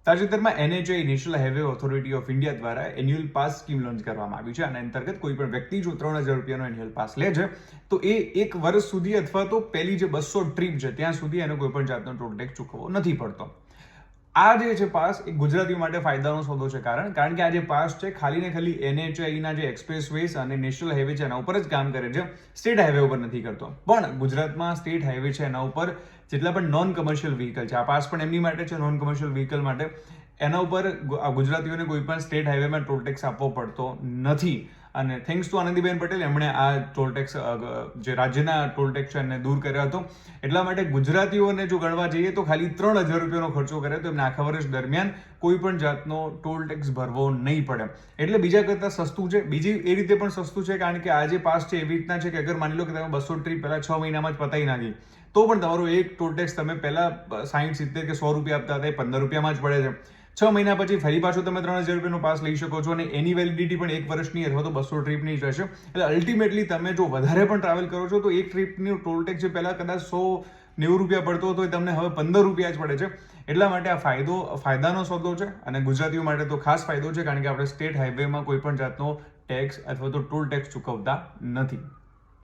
તાજેતરમાં NHA national highway authority of India દ્વારા annual pass scheme launch કરવામાં આવી છે. અને અંતર્ગત કોઈ પણ વ્યક્તિ જો 3000 રૂપિયાનો એન્યુઅલ પાસ લે છે તો એ 1 વર્ષ સુધી અથવા તો પહેલી જે 200 ટ્રીપ છે ત્યાં સુધી એને કોઈ પણ જાતનો ટોલ ટેક્સ ચૂકવવો નથી પડતો. આ જે છે પાસ એ ગુજરાતીઓ માટે ફાયદાનો સોદો છે. કારણ કે આ જે પાસ છે ખાલી ને ખાલી NHAના જે એક્સપ્રેસ વેઝ અને નેશનલ હાઈવે છે એના ઉપર જ કામ કરે છે, સ્ટેટ હાઈવે ઉપર નથી કરતો. પણ ગુજરાતમાં સ્ટેટ હાઈવે છે એના ઉપર જેટલા પણ નોન કમર્શિયલ વ્હીકલ છે, આ પાસ પણ એમની માટે છે, નોન કમર્શિયલ વ્હીકલ માટે, એના ઉપર ગુજરાતીઓને કોઈ પણ સ્ટેટ હાઈવેમાં ટોલ ટેક્સ આપવો પડતો નથી. અને થેન્ક્સ ટુ આનંદીબેન પટેલ, એમણે આ ટોલ ટેક્સ જે રાજ્યના ટોલ ટેક્સ છે એને દૂર કર્યો હતો. એટલા માટે ગુજરાતીઓને જો ગણવા જઈએ તો ખાલી 3000 રૂપિયાનો ખર્ચો કરે તો એમને આખા વર્ષ દરમિયાન કોઈ પણ જાતનો ટોલ ટેક્સ ભરવો નહીં પડે. એટલે બીજા કરતાં સસ્તું છે. બીજી એ રીતે પણ સસ્તું છે કારણ કે આ જે પાસ છે એવી રીતના છે કે અગર માની લો કે તમે 200 ટ્રીપ પહેલા 6 મહિનામાં જ પતાવી નાખી તો પણ તમારો એક ટોલ ટેક્સ તમે પહેલા 60, 70 કે 100 રૂપિયા આપતા હતા એ 15 રૂપિયામાં જ પડે છે. 6 મહિના પછી ફરી પાછો તમે 3000 રૂપિયાનો પાસ લઈ શકો છો અને એની વેલિડિટી પણ 1 વર્ષની અથવા તો 200 ટ્રીપની જ રહેશે. એટલે અલ્ટિમેટલી તમે જો વધારે પણ ટ્રાવેલ કરો છો તો એક ટ્રીપનું ટોલ ટેક્સ જે પહેલા કદાચ 190 રૂપિયા પડતો હતો એ તમને હવે 15 રૂપિયા જ પડે છે. એટલા માટે આ ફાયદાનો સોદો છે અને ગુજરાતીઓ માટે તો ખાસ ફાયદો છે કારણ કે આપણે સ્ટેટ હાઈવેમાં કોઈ પણ જાતનો ટેક્સ અથવા તો ટોલ ટેક્સ ચૂકવતા નથી.